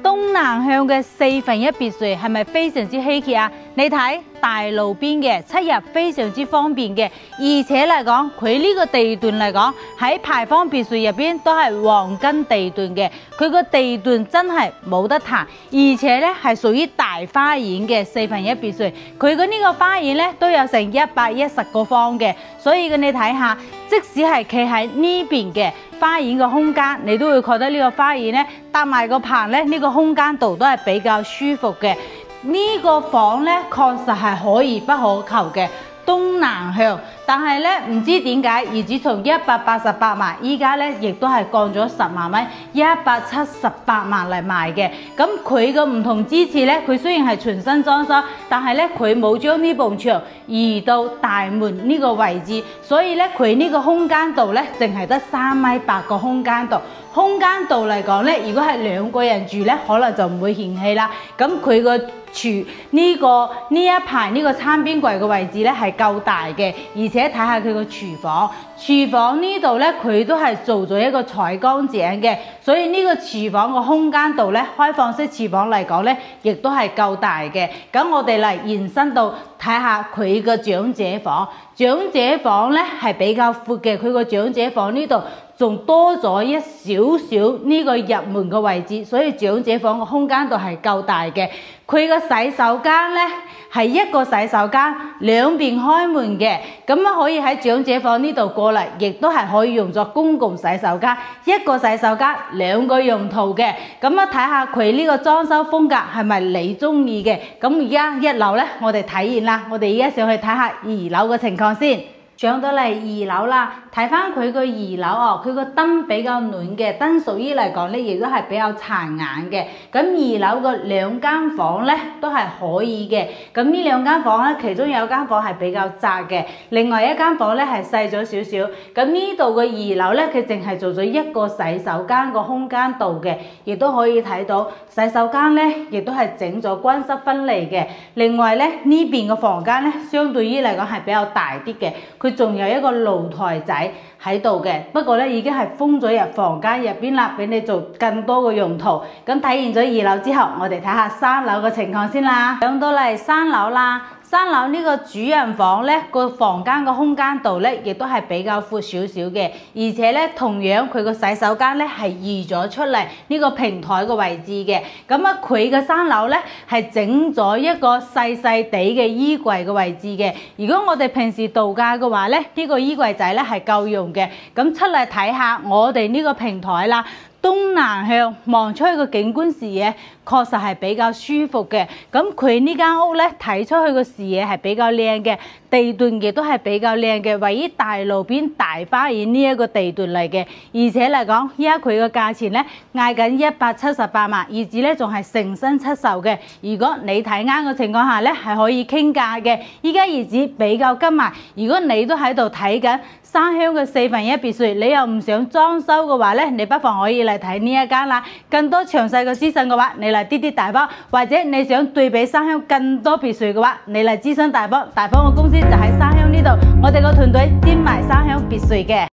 東南向嘅4分1別墅係咪非常之稀缺啊？你睇大路邊嘅出入非常之方便嘅，而且嚟講佢呢個地段嚟講喺牌坊別墅入邊都係黃金地段嘅，佢個地段真係冇得彈，而且咧係屬於大花園嘅4分1別墅，佢嘅呢個花園咧都有成110個方嘅，所以你睇下，即使係企喺呢邊嘅花園嘅空間，你都會覺得呢個花園咧搭埋個棚咧，呢個空間度都係比較舒服嘅。呢個房咧確實係可遇不可求嘅東南向，但係咧唔知點解業主從188萬，依家咧亦都係降咗10萬蚊，178萬嚟賣嘅。咁佢個唔同之處咧，佢雖然係全新裝修，但係咧佢冇將呢埲牆移到大門呢個位置，所以咧佢呢個空間度咧淨係得3.8米個空間度。空間度嚟講咧，如果係2個人住咧，可能就唔會嫌棄啦。咁佢個呢一排呢個餐邊櫃嘅位置咧係夠大嘅，而且睇下佢個廚房，廚房呢度咧佢都係做咗一個採光井嘅，所以呢個廚房個空間度咧，開放式廚房嚟講咧，亦都係夠大嘅。咁我哋嚟延伸到睇下佢個長者房，長者房咧係比較闊嘅，佢個長者房呢度仲多咗一少少呢個入門嘅位置，所以長者房個空間度係夠大嘅。佢個洗手間咧係一個洗手間，兩邊開門嘅，咁樣可以喺長者房呢度過嚟，亦都係可以用作公共洗手間，一個洗手間2個用途嘅。咁樣睇下佢呢個裝修風格係咪你中意嘅？咁而家1樓咧，我哋體驗啦，我哋而家上去睇下2樓嘅情況先。上到嚟2樓啦，睇翻佢個2樓哦，佢個燈比較暖嘅，燈屬於嚟講咧，亦都係比較殘眼嘅。咁2樓個2間房咧都係可以嘅。咁呢2間房咧，其中有一間房係比較窄嘅，另外一間房咧係細咗少少。咁呢度個2樓咧，佢淨係做咗一個洗手間個空間度嘅，亦都可以睇到洗手間咧，亦都係整咗乾濕分離嘅。另外咧呢邊個房間咧，相對於嚟講係比較大啲嘅，佢仲有一個露台仔喺度嘅，不過咧已經係封咗入房間入邊啦，俾你做更多嘅用途。咁睇完咗2樓之後，我哋睇下3樓嘅情況先啦。上到嚟3樓啦。3樓呢個主人房咧，個房間個空間度咧，亦都係比較闊少少嘅，而且咧同樣佢個洗手間咧係移咗出嚟呢個平台個位置嘅。咁啊，佢嘅3樓咧係整咗一個細細地嘅衣櫃嘅位置嘅。如果我哋平時度假嘅話咧，呢個衣櫃仔咧係夠用嘅。咁出嚟睇下我哋呢個平台啦。東南向望出去個景觀視野確實係比較舒服嘅，咁佢呢間屋咧睇出去個視野係比較靚嘅，地段亦都係比較靚嘅，位於大路邊大花園呢一個地段嚟嘅，而且嚟講依家佢個價錢咧嗌緊178萬，業主咧仲係誠心出售嘅。如果你睇啱嘅情況下咧係可以傾價嘅，依家業主比較急賣，如果你都喺度睇緊山鄉嘅4分1別墅，你又唔想裝修嘅話咧，你不妨可以嚟睇呢一間啦。更多詳細嘅資訊嘅話，你嚟滴滴大方，或者你想對比山鄉更多別墅嘅話，你嚟諮詢大方。大方嘅公司就喺山鄉呢度，我哋個團隊專賣山鄉別墅嘅。